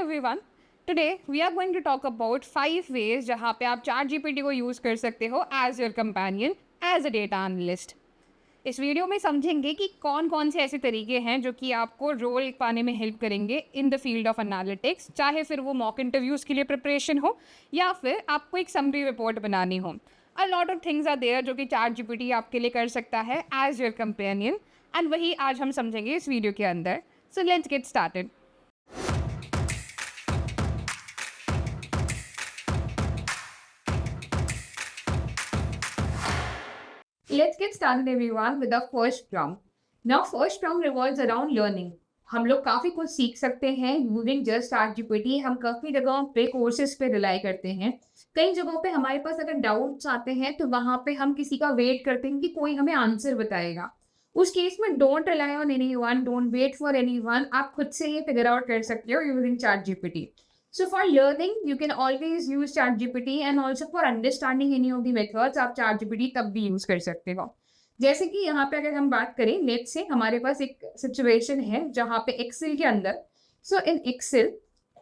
everyone. Today we are going to talk about 5 ways जहाँ पे आप ChatGPT को यूज़ कर सकते हो as your companion, as a data analyst. इस वीडियो में समझेंगे कि कौन कौन से ऐसे तरीके हैं जो कि आपको रोल पाने में हेल्प करेंगे in the field of analytics, चाहे फिर वो मॉक इंटरव्यूज़ के लिए प्रिपरेशन हो या फिर आपको एक समरी रिपोर्ट बनानी हो. A lot of things are there जो कि ChatGPT आपके लिए कर सकता है एज योर कंपेनियन, एंड वही आज हम समझेंगे इस वीडियो के अंदर. So let's get started. Let's get started everyone with the first prompt. Now first prompt revolves around learning. हम लोग काफ़ी कुछ सीख सकते हैं यूजिंग जस्ट ChatGPT. हम काफ़ी जगहों पे कोर्सेज पे रिलाई करते हैं. कई जगहों पे हमारे पास अगर डाउट्स आते हैं तो वहाँ पे हम किसी का वेट करते हैं कि कोई हमें आंसर बताएगा. उस केस में don't rely on anyone, don't wait for anyone. आप खुद से ये फिगर आउट कर सकते हो using ChatGPT. So for learning, you can always use ChatGPT, and also for understanding any of the methods, आप ChatGPT तब भी यूज़ कर सकते हो. जैसे कि यहाँ पे अगर हम बात करें, लेट्स से हमारे पास एक सिचुएशन है जहाँ पे एक्सेल के अंदर, so in Excel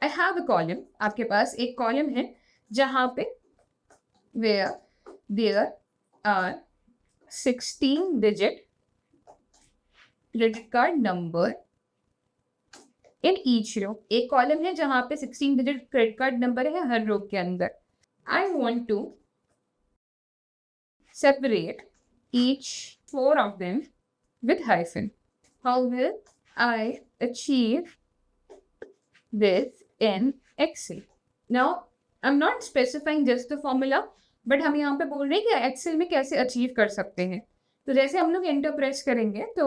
I have a column. आपके पास एक कॉलम है जहाँ पे where there are 16 digit credit card number in each row. एक कॉलम है जहाँ पे 16 डिजिट क्रेडिट कार्ड नंबर है हर रो के अंदर. I want to separate each 4 of them with hyphen. How will I achieve this in Excel? Now I am not specifying just the formula, but हम यहाँ पे बोल रहे हैं कि एक्सेल में कैसे अचीव कर सकते हैं. तो जैसे हम लोग एंटर प्रेस करेंगे तो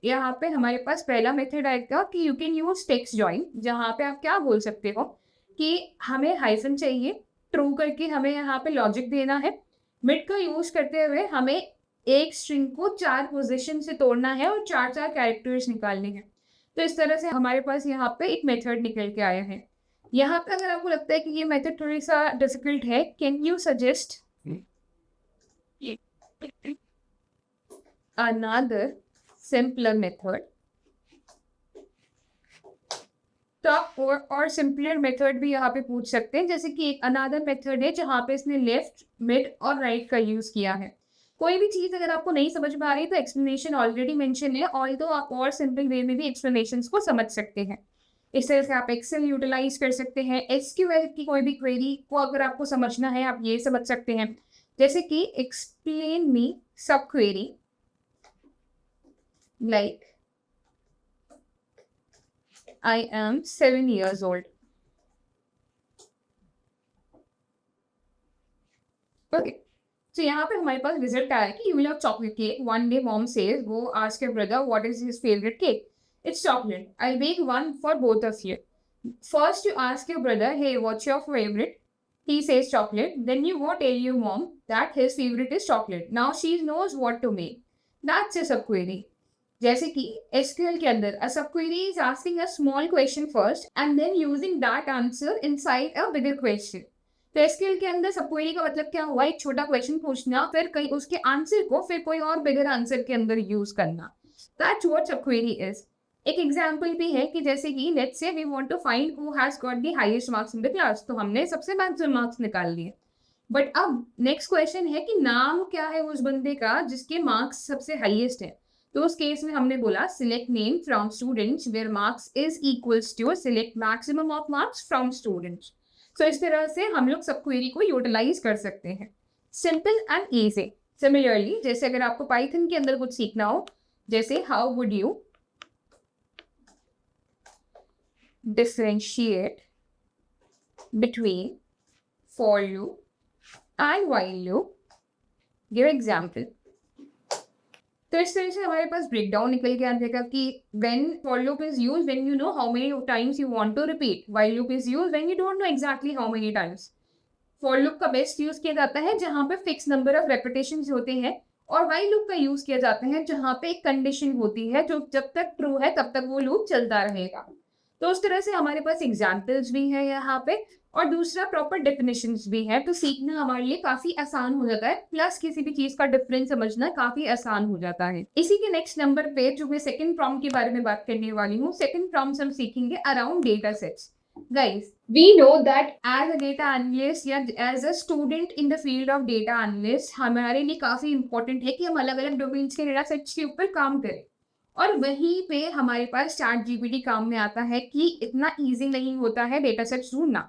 यहाँ पे हमारे पास पहला मेथड आएगा कि you can use text join, जहाँ पे आप क्या बोल सकते हो कि हमें हाइफन चाहिए, ट्रू करके हमें यहाँ पे लॉजिक देना है. मिड का यूज करते हुए हमें एक स्ट्रिंग को 4 पोजीशन से तोड़ना है और 4 कैरेक्टर्स निकालने हैं. तो इस तरह से हमारे पास यहाँ पे एक मेथड निकल के आया है. यहाँ पे अगर आपको लगता है कि ये मेथड थोड़ी सा डिफिकल्ट है, can you suggest another simpler method? तो आप और सिंपलर मेथड भी यहाँ पे पूछ सकते हैं. जैसे कि एक अनदर मेथड है जहाँ पे इसने लेफ्ट, मिड और राइट का यूज किया है. कोई भी चीज़ अगर आपको नहीं समझ में आ रही तो एक्सप्लेनेशन ऑलरेडी मेंशन है, ऑल्दो आप और सिंपल वे में भी एक्सप्लेनेशंस को समझ सकते हैं. इस तरह से आप एक्सेल यूटिलाइज कर सकते हैं. एसक्यूएल की कोई भी क्वेरी को अगर आपको समझना है आप ये समझ सकते हैं. जैसे कि एक्सप्लेन मी सब query like I am 7 years old. Okay. So यहाँ पे हमारे पास रिजल्ट आया कि you love chocolate cake. One day mom says, go ask your brother what is his favorite cake. It's chocolate. I'll bake one for both of you. First you ask your brother, hey, what's your favorite? He says chocolate. Then you go tell your mom that his favorite is chocolate. Now she knows what to make. That's a subquery. जैसे कि SQL के अंदर a subquery is asking a small question first and then using that answer inside a bigger question. तो SQL के अंदर subquery का मतलब क्या हुआ? एक छोटा क्वेश्चन पूछना, फिर कहीं उसके आंसर को फिर कोई और बिगर आंसर के अंदर यूज करना. That's what subquery is. एक एग्जाम्पल भी है कि जैसे कि let's say we want to find who has got the highest marks in the class. तो हमने सबसे मैक्सिमम मार्क्स निकाल लिए. बट अब नेक्स्ट क्वेश्चन है कि नाम क्या है उस बंदे का जिसके मार्क्स सबसे हाईएस्ट है. तो उस केस में हमने बोला select name from students where marks is equals to select maximum of marks from students. So इस तरह से हम लोग सब क्वेरी को यूटिलाइज कर सकते हैं. Simple and easy. सिमिलरली जैसे अगर आपको पाइथन के अंदर कुछ सीखना हो, जैसे how would you differentiate between for loop and while loop, give example. तो इस तरह से हमारे पास ब्रेकडाउन निकल के आ जाएगा कि when for loop is use when you know how many times you want to repeat, while loop is use when you don't know exactly how many times. For loop का बेस्ट यूज किया जाता है जहाँ पे fix number of repetitions होते हैं, और while loop का यूज किया जाता है जहाँ पे एक कंडीशन होती है जो जब तक ट्रू है तब तक वो लूप चलता रहेगा. तो उस तरह से हमारे पास एग्जाम्पल्स भी है यहाँ पे, और दूसरा प्रॉपर डेफिनेशंस भी है. तो सीखना हमारे लिए काफी आसान हो जाता है, प्लस किसी भी चीज का डिफरेंस समझना काफी आसान हो जाता है. इसी के नेक्स्ट नंबर पे जो मैं सेकंड प्रॉम्प्ट के बारे में बात करने वाली हूँ, सेकंड प्रॉम्प्ट हम सीखेंगे around data sets. Guys, we know that as a data analyst या as a student in the field of data analyst, हमारे लिए काफ़ी important है कि हम अलग-अलग डोमेन्स के डेटा सेट्स के ऊपर काम करें। और वहीं पे हमारे पास चैट जीपीटी काम में आता है कि इतना ईज़ी नहीं होता है डेटा सेट्स ढूँढना।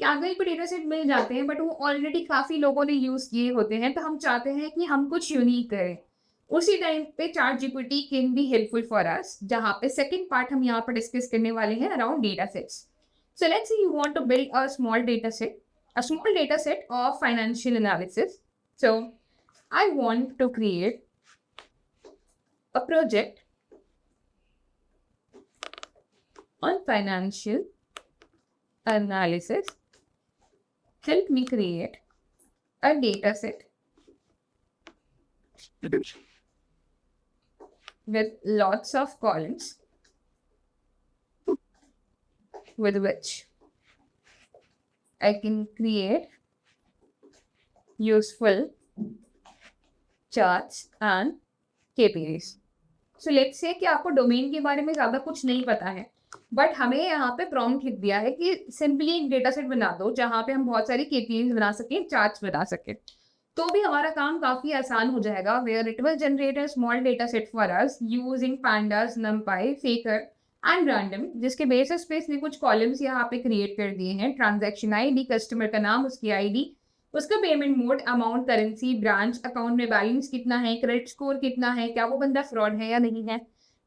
क्या अगर कोई डेटा सेट मिल जाते हैं बट वो ऑलरेडी काफ़ी लोगों ने यूज़ किए होते हैं, तो हम चाहते हैं कि हम कुछ यूनिक करें। उसी टाइम पे chat GPT can be helpful for us, जहाँ पे सेकंड पार्ट हम यहाँ पर डिस्कस करने वाले हैं around data sets. So let's say you want to build a small data set of financial analysis. So I want to create a project on financial analysis. Help me create a data set with lots of columns with which I can create useful charts and KPIs. So let's say कि आपको domain के बारे में ज़्यादा कुछ नहीं पता है, बट हमें यहाँ पे प्रॉम्प्ट लिख दिया है कि सिंपली एक डेटा सेट बना दो जहाँ पे हम बहुत सारी KPIs बना सकें, चार्ट्स बना सकें। तो भी हमारा काम काफ़ी आसान हो जाएगा, where it will generate a small data set for us using pandas, numpy, faker and random, जिसके बेसिस पे इसने कुछ कॉलम्स यहाँ पे क्रिएट कर दिए हैं। ट्रांजैक्शन आईडी, कस्टमर का नाम, उसकी आईडी, उसका payment mode, amount, currency, branch, account में बैलेंस कितना है, क्रेडिट स्कोर कितना है, क्या वो बंदा फ्रॉड है या नहीं है,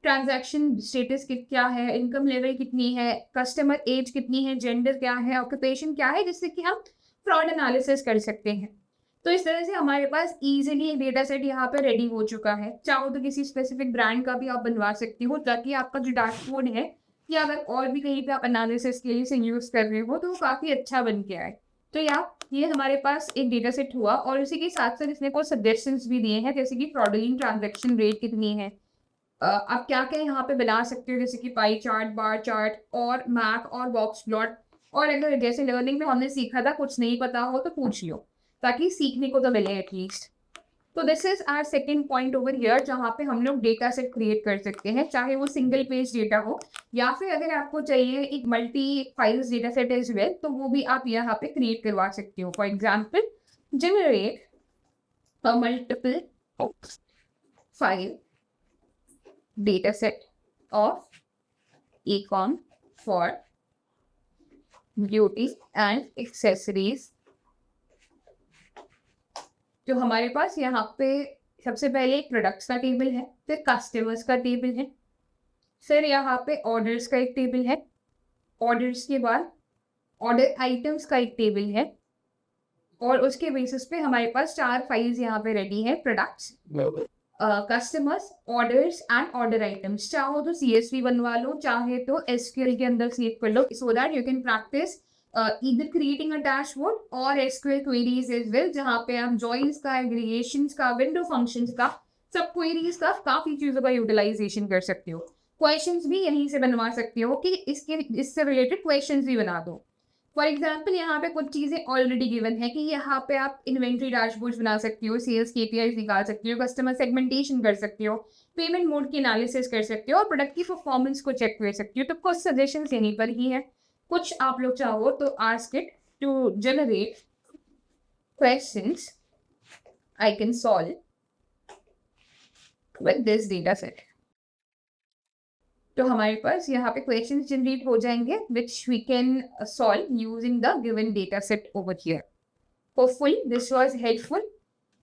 ट्रांजैक्शन स्टेटस क्या है, इनकम लेवल कितनी है, कस्टमर एज कितनी है, जेंडर क्या है, ऑक्यूपेशन क्या है, जिससे कि हम फ्रॉड एनालिसिस कर सकते हैं। तो इस तरह से हमारे पास इजीली एक डेटा सेट यहाँ पे रेडी हो चुका है। चाहो तो किसी स्पेसिफिक ब्रांड का भी आप बनवा सकते हो, ताकि आपका जो डैशबोर्ड है या अगर और भी कहीं पे आप एनालिसिस के लिए इसे यूज़ कर रहे हो तो वो काफ़ी अच्छा बन के आए। तो ये हमारे पास एक डेटा सेट हुआ, और इसी के साथ साथ इसने कुछ सजेशंस भी दिए हैं, जैसे कि फ्रॉडुलेंट ट्रांजैक्शन रेट कितनी है, आप क्या क्या यहाँ पे बना सकते हो, जैसे कि पाई चार्ट, बार चार्ट और मैप और बॉक्स प्लॉट। और अगर जैसे लर्निंग में हमने सीखा था, कुछ नहीं पता हो तो पूछ लो, ताकि सीखने को तो मिले एटलीस्ट। तो this is our second point over here, जहाँ पे हम लोग डेटा सेट क्रिएट कर सकते हैं, चाहे वो सिंगल पेज डेटा हो या फिर अगर आपको चाहिए एक multi files data set as well, तो वो भी आप यहाँ पे क्रिएट करवा सकते हो। For example, generate a multiple file data set of econ for beauty and accessories। जो हमारे पास यहाँ पे सबसे पहले एक प्रोडक्ट्स का टेबल है, फिर कस्टमर्स का टेबल है, फिर यहाँ पे ऑर्डर्स का एक टेबल है, ऑर्डर्स के बाद ऑर्डर आइटम्स का एक टेबल है, और उसके बेसिस पे हमारे पास 4 फाइल्स यहाँ पे रेडी है, products, customers, orders and order items. चाहो तो CSV बनवा लो, चाहे तो SQL के अंदर सेव कर लो, so that you can practice either creating a dashboard और SQL queries as well, जहाँ पे आप joins का, aggregations का, window functions का, सब queries का, काफ़ी चीज़ों का यूटिलाइजेशन कर सकते हो। क्वेश्चंस भी यहीं से बनवा सकते हो कि इससे रिलेटेड क्वेश्चंस भी बना दो। फॉर एग्जाम्पल, यहाँ पे कुछ चीज़ें ऑलरेडी गिवन है कि यहाँ पे आप इन्वेंट्री डैशबोर्ड बना सकते हो, सेल्स KPIs निकाल सकते हो, कस्टमर सेगमेंटेशन कर सकते हो, पेमेंट मोड की एनालिसिस कर सकते हो और प्रोडक्ट की परफॉर्मेंस को चेक कर सकते हो। तो कुछ सजेशंस यहीं पर ही है। कुछ आप लोग चाहो तो ask it to generate questions I can solve with this data set. तो हमारे पास यहाँ पे क्वेश्चंस जनरेट हो जाएंगे which we can solve using the given data set over here. Hopefully this was helpful.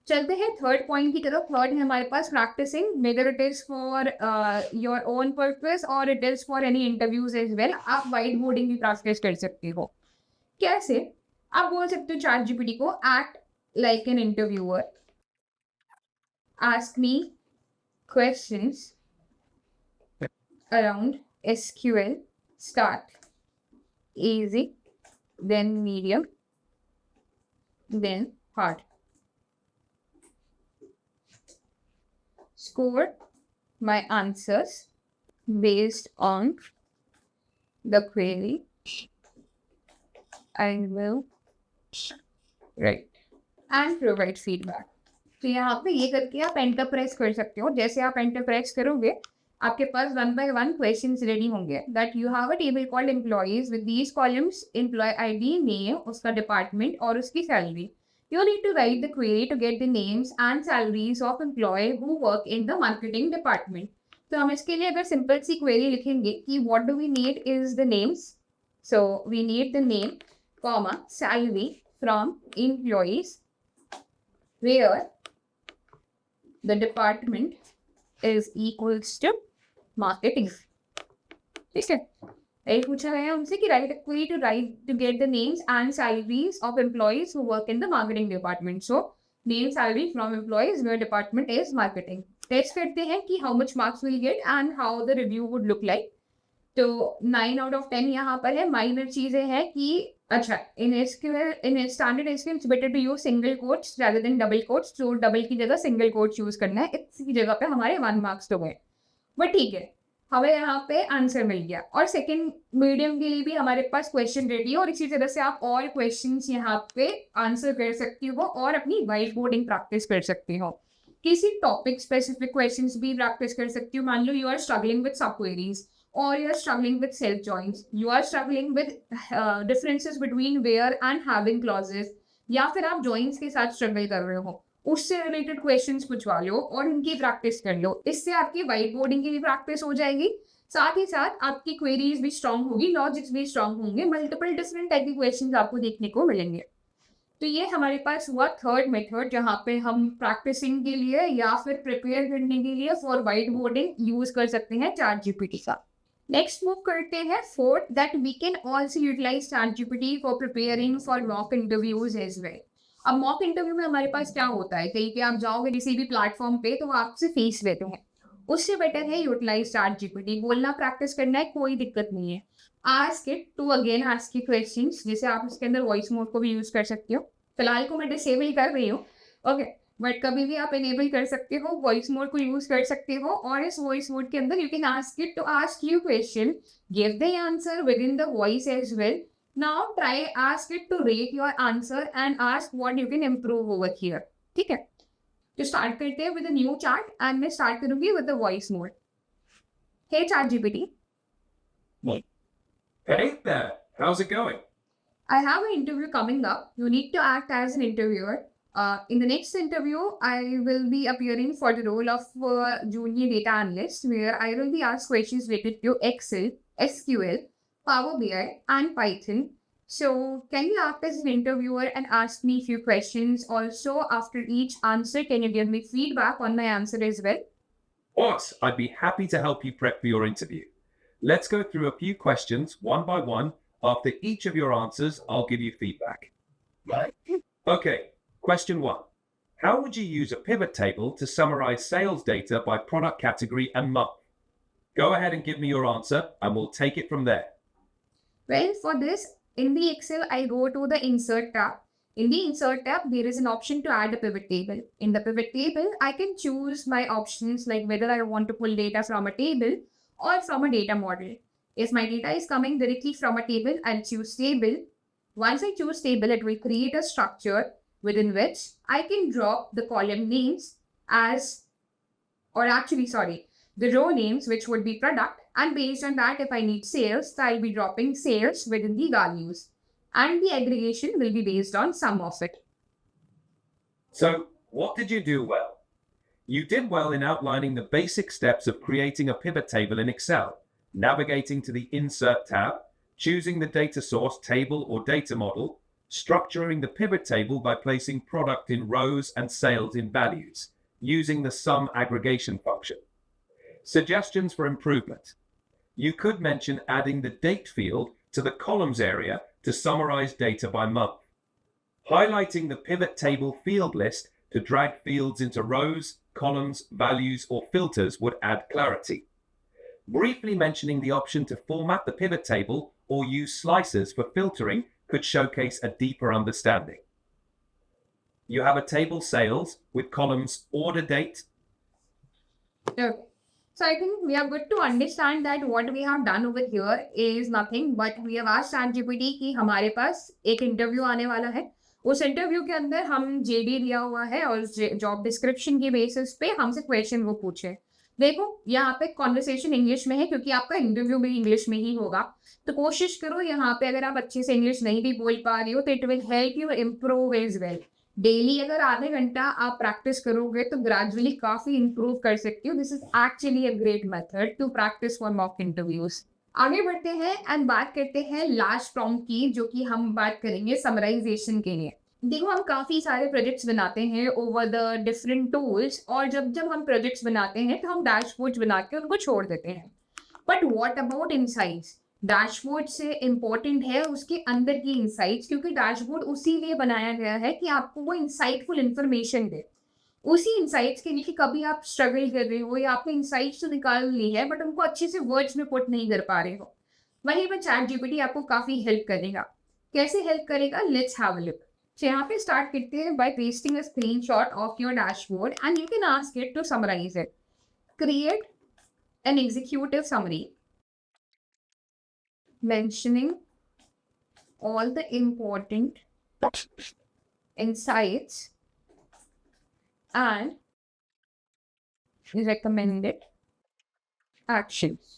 चलते हैं थर्ड पॉइंट की तरफ। थर्ड है हमारे पास practicing, whether it is for your own purpose और it is for any interviews as well. आप white boarding भी प्रैक्टिस कर सकते हो। कैसे? आप बोल सकते हो चैट जीपीटी को, act like an interviewer, ask me questions around SQL, start easy, then medium, then hard. Score my answers based on the query I will write and provide feedback. तो यहाँ पे ये करके आप एंटर प्रेस कर सकते हो। जैसे आप एंटर प्रेस करोगे, आपके पास 1 by 1 क्वेश्चंस रेडी होंगे that you have a table called employees with these columns employee ID, name, उसका डिपार्टमेंट और उसकी salary. You need to write the query to get the names and salaries of employee who work in the marketing department. तो हम इसके लिए अगर simple सी query लिखेंगे कि what do we need is the names. So we need the name, comma, salary from employees where the department is equals to marketing. ठीक है. एक पूछा गया है उनसे कि write query to write to get the names and salaries of employees who work in the marketing department. So name salary from employees where department is marketing. Test करते हैं कि how much marks will get and how the review would look like. तो 9 out of 10 यहाँ पर है. Minor चीजें हैं कि अच्छा in standard SQL it's better to use single quotes rather than double quotes. तो डबल की जगह सिंगल कोट्स यूज करना है. इसकी जगह पे हमारे 1 मार्क्स तो गए, बट ठीक है हमें यहाँ पे आंसर मिल गया. और सेकंड मीडियम के लिए भी हमारे पास क्वेश्चन रेडी है और इसी तरह से आप और क्वेश्चंस यहाँ पे आंसर कर सकती हो और अपनी वाइट बोर्डिंग प्रैक्टिस कर सकती हो. किसी टॉपिक स्पेसिफिक क्वेश्चंस भी प्रैक्टिस कर सकती हो. मान लो you are struggling with sub queries और you are struggling with self joints, you are struggling with differences between where and having clauses, या फिर आप जॉइंट्स के साथ स्ट्रगल कर रहे हो, उससे रिलेटेड क्वेश्चंस पूछवा लो और इनकी प्रैक्टिस कर लो. इससे आपकी वाइट बोर्डिंग की भी प्रैक्टिस हो जाएगी, साथ ही साथ आपकी क्वेरीज भी स्ट्रांग होगी, लॉजिक्स भी स्ट्रांग होंगे, मल्टीपल डिफरेंट टाइप के क्वेश्चंस आपको देखने को मिलेंगे. तो ये हमारे पास हुआ थर्ड मेथड जहाँ पे हम प्रैक्टिसिंग के लिए या फिर प्रिपेयर करने के लिए फॉर वाइट बोर्डिंग यूज कर सकते हैं ChatGPT का. नेक्स्ट मूव करते हैं fourth that we can also utilize ChatGPT for preparing for mock interviews as well. अब मॉक इंटरव्यू में हमारे पास क्या होता है, कहीं पे आप जाओगे किसी भी प्लेटफॉर्म पे तो वो आपसे फीस लेते हैं. उससे बेटर है यूटिलाइज ChatGPT. बोलना प्रैक्टिस करना है, कोई दिक्कत नहीं है. Ask it to again ask you questions. जैसे आप इसके अंदर वॉइस मोड को भी यूज कर सकते हो. फिलहाल को मैं डिसेबल कर रही हूँ, ओके, बट कभी भी आप इनेबल कर सकते हो, वॉइस मोड को यूज कर सकते हो. और इस वॉइस मोड के अंदर you can ask it to ask you question, give the answer with in the voice as well. Now ask it to rate your answer and ask what you can improve over here. ठीक है. तो start करते हैं with a new chat and मैं start करूँगी with the voice mode. Hey ChatGPT. Hey there, how's it going? I have an interview coming up. You need to act as an interviewer. In the next interview, I will be appearing for the role of junior data analyst, where I will be asked questions related to Excel, SQL, Power BI and Python. So can you act as an interviewer and ask me a few questions? Also, after each answer, can you give me feedback on my answer as well? Boss, I'd be happy to help you prep for your interview. Let's go through a few questions one by one. After each of your answers, I'll give you feedback. Okay, question 1. How would you use a pivot table to summarize sales data by product category and month? Go ahead and give me your answer and we'll take it from there. Well, for this, in the Excel, I go to the Insert tab. In the Insert tab, there is an option to add a pivot table. In the pivot table, I can choose my options like whether I want to pull data from a table or from a data model. If my data is coming directly from a table, I'll choose table. Once I choose table, it will create a structure within which I can drop the column names the row names, which would be product, and based on that, if I need sales, I'll be dropping sales within the values, and the aggregation will be based on sum of it. So, what did you do well? You did well in outlining the basic steps of creating a pivot table in Excel, navigating to the Insert tab, choosing the data source table or data model, structuring the pivot table by placing product in rows and sales in values, using the sum aggregation function. Suggestions for improvement. You could mention adding the date field to the columns area to summarize data by month. Highlighting the pivot table field list to drag fields into rows, columns, values, or filters would add clarity. Briefly mentioning the option to format the pivot table or use slicers for filtering could showcase a deeper understanding. You have a table sales with columns order date. Okay. So I think we are good to understand that what we have done over here is nothing but we have asked ChatGPT कि हमारे पास एक interview आने वाला है. उस interview के अंदर हम JD दिया हुआ है और जॉब डिस्क्रिप्शन के बेसिस पे हमसे क्वेश्चन वो पूछे. देखो यहाँ पे कॉन्वर्सेशन इंग्लिश में है क्योंकि आपका इंटरव्यू भी इंग्लिश में ही होगा, तो कोशिश करो यहाँ पे अगर आप अच्छे से इंग्लिश नहीं भी बोल पा रहे हो तो it will help you improve as well. Daily अगर आधे घंटा आप प्रैक्टिस करोगे तो ग्रेजुअली काफी इंप्रूव कर सकती हो। This is actually a great method to practice for mock interviews. आगे बढ़ते हैं एंड बात करते हैं लास्ट प्रॉम्प्ट की, जो कि हम बात करेंगे समराइजेशन के लिए। देखो हम काफ़ी सारे प्रोजेक्ट्स बनाते हैं ओवर द डिफरेंट टूल्स, और जब जब हम प्रोजेक्ट्स बनाते हैं तो हम डैशबोर्ड्स बना के उनको छोड़ देते हैं। But what about insights? Dashboard से इम्पोर्टेंट है उसके अंदर की इनसाइट्स, क्योंकि डैशबोर्ड उसी लिए बनाया गया है कि आपको वो इंसाइटफुल इंफॉर्मेशन दे। उसी इनसाइट्स के लिए कि कभी आप स्ट्रगल कर रहे हो या आपने इनसाइट्स तो निकाल ली है बट उनको अच्छे से वर्ड्स में पुट नहीं कर पा रहे हो, वहीं पर चैट जीपीटी आपको काफ़ी हेल्प करेगा। कैसे हेल्प करेगा? Let's have a look. तो यहाँ पे स्टार्ट करते हैं by pasting a screenshot of your dashboard and you can ask it to summarize it. Create an executive summary mentioning all the important insights and recommended actions।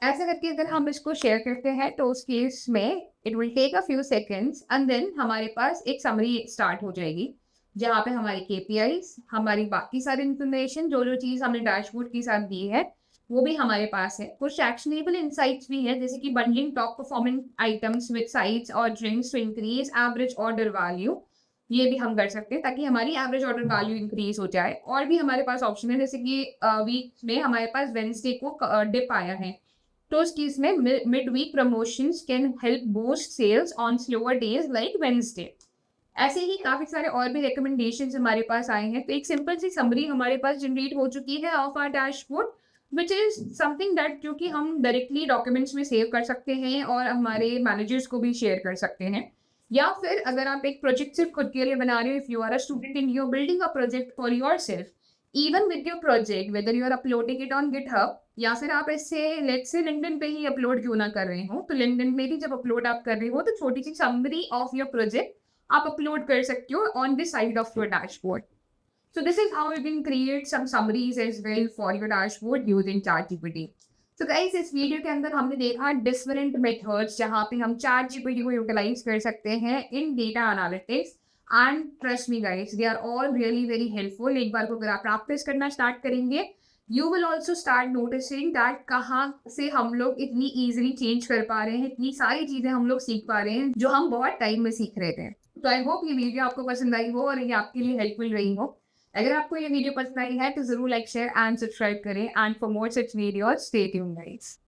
ऐसे करके अगर हम इसको शेयर करते हैं तो उस केस में it will take a few seconds and then हमारे पास एक समरी स्टार्ट हो जाएगी, जहाँ पे हमारी केपीआईज, हमारी बाकी सारी इंफॉर्मेशन, जो जो चीज़ हमने डैशबोर्ड के साथ दी है वो भी हमारे पास है। कुछ एक्शनेबल इंसाइट्स भी है, जैसे कि bundling top performing items with sides और drinks to increase average order value, ये भी हम कर सकते हैं ताकि हमारी एवरेज ऑर्डर वैल्यू इंक्रीज हो जाए। और भी हमारे पास ऑप्शन है, जैसे कि वीक में हमारे पास वेंसडे को डिप आया है, तो उस चीज़ में mid week promotions can help boost sales on slower days like Wednesday. ऐसे ही काफ़ी सारे और भी रिकमेंडेशंस हमारे पास आए हैं। तो एक सिंपल सी समरी हमारे पास जनरेट हो चुकी है of our dashboard, which is something that जो कि हम डायरेक्टली डॉक्यूमेंट्स में सेव कर सकते हैं और हमारे मैनेजर्स को भी शेयर कर सकते हैं। या फिर अगर आप एक प्रोजेक्ट सिर्फ खुद के लिए बना रहे हो, if you are a student and you are building a project for your self, even with your project whether you are uploading it on GitHub या फिर आप इससे लेट्स से लिंक्डइन पे ही अपलोड क्यों ना कर रहे हो, तो लिंक्डइन में भी जब अपलोड आप कर रहे हो तो छोटी सी समरी ऑफ योर प्रोजेक्ट आप अपलोड कर सकते हो on this side of your dashboard. So this is how you can create some summaries as well for your dashboard using ChatGPT. So guys, इस वीडियो के अंदर हमने देखा डिफरेंट मेथड्स जहाँ पे हम ChatGPT को यूटिलाइज कर सकते हैं in data analytics, and trust me guys, they are all really very helpful. एक बार को अगर आप प्रैक्टिस करना स्टार्ट करेंगे, you will also start noticing that कहाँ से हम लोग इतनी ईजिली चेंज कर पा रहे हैं, इतनी सारी चीज़ें हम लोग सीख पा रहे हैं जो हम बहुत टाइम में सीख रहे थे। तो आई होप ये वीडियो आपको पसंद आई हो और ये आपके लिए हेल्पफुल रही हो। अगर आपको ये वीडियो पसंद आई है तो जरूर लाइक शेयर एंड सब्सक्राइब करें, and for more such videos stay tuned guys.